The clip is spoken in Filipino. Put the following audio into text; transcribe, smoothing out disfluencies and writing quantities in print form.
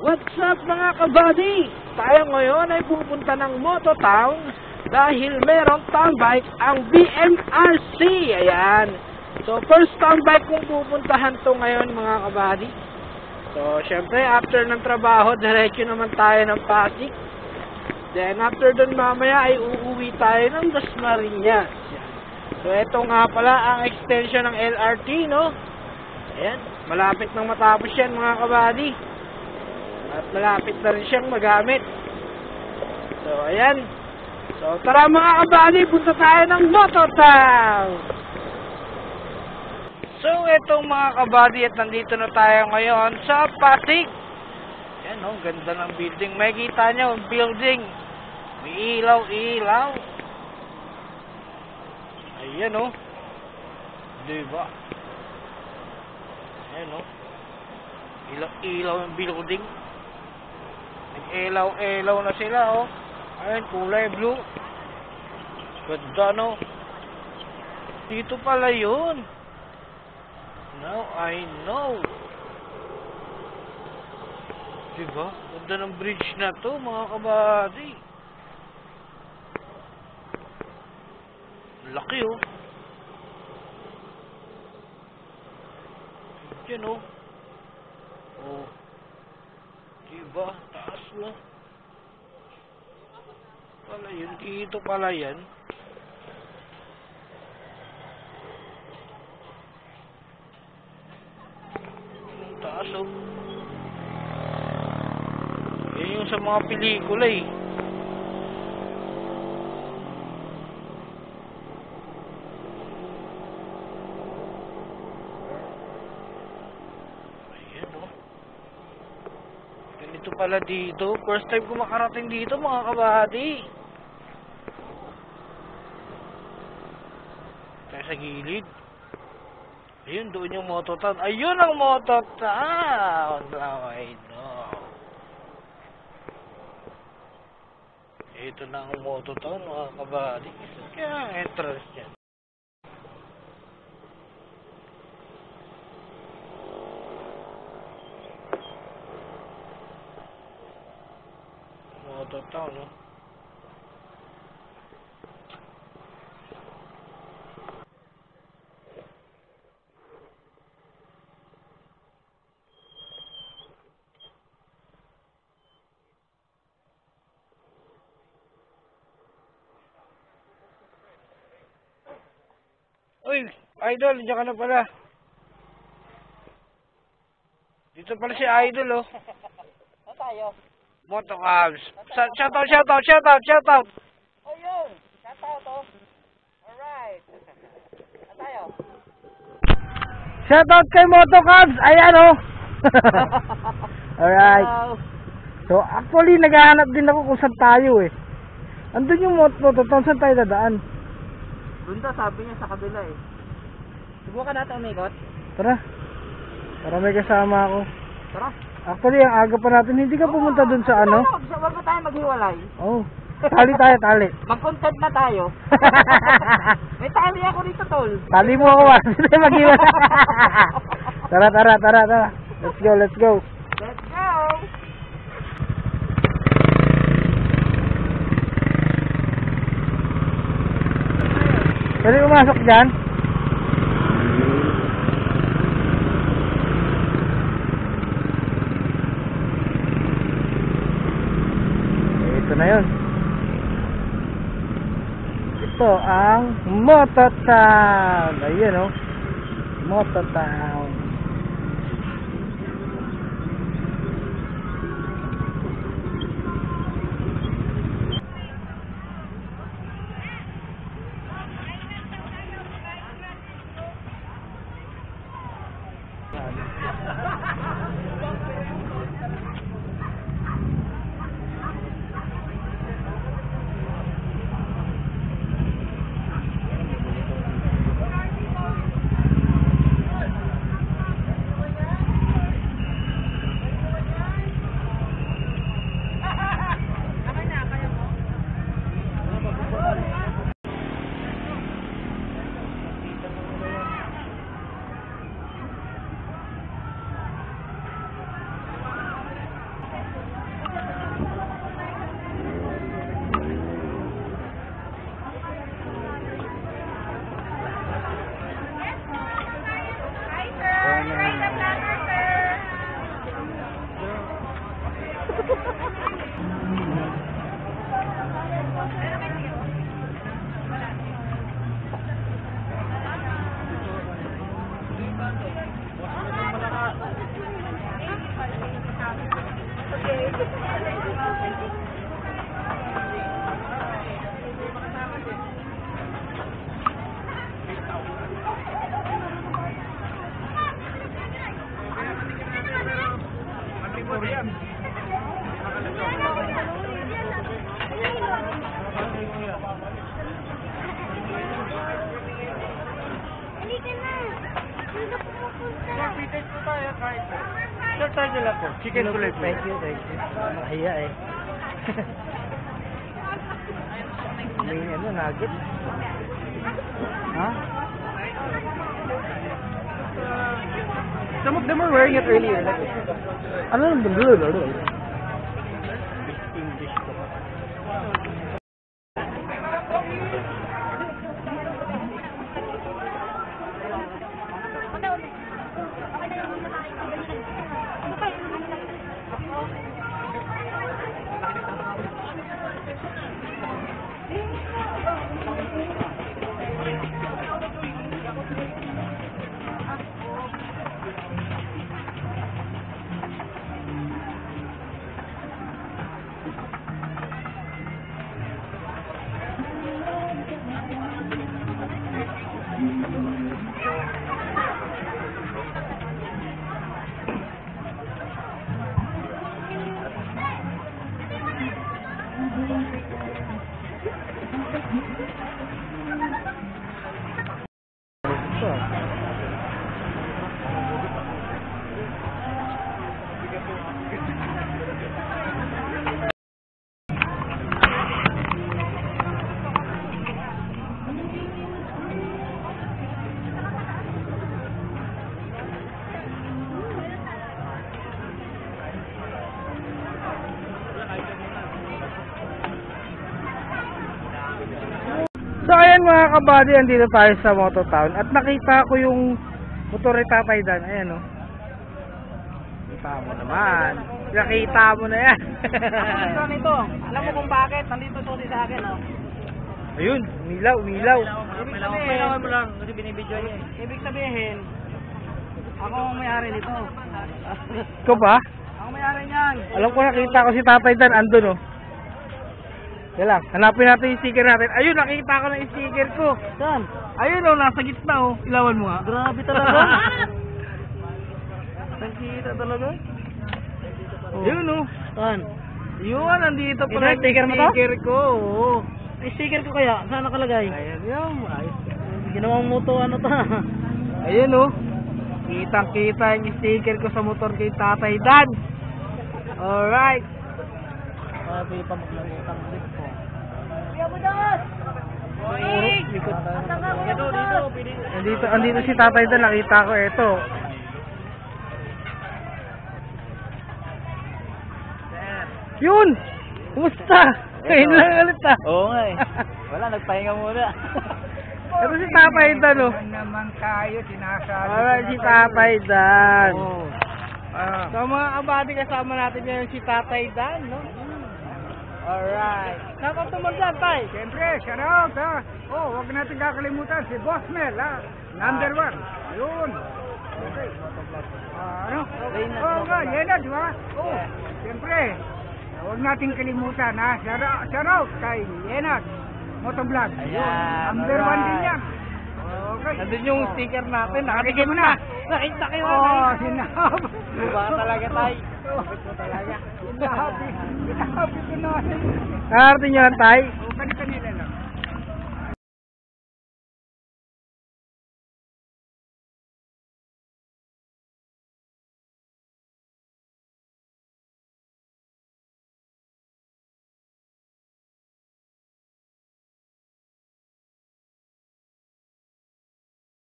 What's up mga kabady? Tayo ngayon ay pupunta ng Mototown dahil merong town bike ang BMRC. Ayan. So first town bike kong pupuntahan to ngayon mga kabady. So syempre after ng trabaho diretso naman tayo ng Pasig. Then after dun mamaya ay uuwi tayo ng Dasmariñas. So ito nga pala ang extension ng LRT, no? Ayan, malapit nang matapos yan mga kabady. At malapit na rin siyang magamit. So, ayan. So, tara mga kabady, punta tayo ng Mototown! So, etong mga kabady at nandito na tayo ngayon sa Pasig. Ayan, oh, ganda ng building. May kita nyo, building. May ilaw-ilaw. Ayan, oh. Diba? Ayan, oh. Ilaw-ilaw ng building. Nag-elaw-elaw na sila, oh. Ayun, kulay blue. Ganda, no? Dito pala yun. Now I know. Diba? Ganda ng bridge na to, mga kabady. Laki, oh. Yan, oh. Oh. Diba? Taas mo. Pala yun. Dito pala yan. Ang taas, oh. Yan yung sa mga pelikula, eh. Ito pala dito. First time ko makarating dito mga kabady. Tayo sa gilid. Ayun, doon yung Mototown. Ayun ang Mototown! Now I know. Ito na ang Mototown mga kabady. Kaya ang entrance niya. Mototown, no? Uy, Idol, diyan ka na pala. Dito pala si Idol, oh. Ano tayo? Motocabs. Shoutout. Oh, yun! Shoutout, oh. Alright. Ano tayo? Shoutout kay Motocabs. Ayan, oh. Alright. Hello. So, actually, naghahanap din ako kung saan tayo, eh. Andun yung Mototown. Saan tayo dadaan? Bunda, sabi niya sa kabila, eh. Subukan natin umikot. Tara. Para may kasama ako. Tara. Actually, ang aga pa natin. Hindi ka pumunta dun sa ano? Wag ba tayo maghiwalay? Oh. Tali tayo, tali. Mag-content na tayo. May tali ako dito, tol. Tali mo ako, Hindi mag-iwan. Tara. Let's go. Let's go! Pwede pumasok dyan? Ito na yun. Ito ang Mototown. Ayan, oh. Mototown. Sir, tayo nila po. Chicken kulay po. Thank you. Mahiya eh. May nugget. Ha? Some of them were wearing it earlier. Ano nang bundlo? English ko. So ayan mga kabady, andito tayo sa Mototown at nakita ko yung motor ni Tatay Dan. Ayan o. Kita mo naman. Nakita mo na yan. Ano nito? Alam mo kung bakit? Nandito susi sa akin, oh. Ayun, umilaw. Ibig sabihin, mo lang kasi binibidyo niya. Ibig sabihin, ako ang may-ari nito. Ikaw ba? Ako may-ari niyan. Alam ko nakita ko si Tatay Dan andun o. Yan lang, hanapin natin yung sticker natin. Ayun, nakita ko na yung sticker ko. Saan? Ayun o, nasa gitna o. Ilawan mo nga. Grabe talaga. Nakita talaga. Yun o. Saan? Yun, nandito Ito, pala yung sticker mo to? sticker ko. Oo. May sticker ko kaya? Saan nakalagay? Ayan yun. Ayos. Ginawang moto ano to? Ayun o. Kitang-kita yung sticker ko sa motor kay Tatay Dan. Alright. Pili pa maglangutang din po. Andito si Tatay Dan, nakita ko ito. Yun! Kumusta? Ngayon lang ulit ah. Oo nga eh. Wala, nagpahinga muna. Ito si Tatay Dan oh. naman tayo, sinasabi. Alright, si Tatay Dan. Oo. So mga kabady, kasama natin ngayon si Tatay Dan, no? Alright. Nakatuman dyan, Tay. Siyempre, shout out ha. Oh, huwag natin kakalimutan si Boss Mel ha. Number 1. Yun. Okay. Ano? Oo nga, yan na, di ba? Oh, siyempre. Huwag natin kalimutan ha. Shout out kay Yenad Motovlog. Ayan, Number 1 din alright. yan. Okay. Nandun yung sticker natin. Nakikita mo na. Nakita kayo. Oh, sinabi. Diba talaga, Tay? Sinabi ko talaga. Sinabi ko na. Nakarating nyo lang, Tay? Oh, kanila.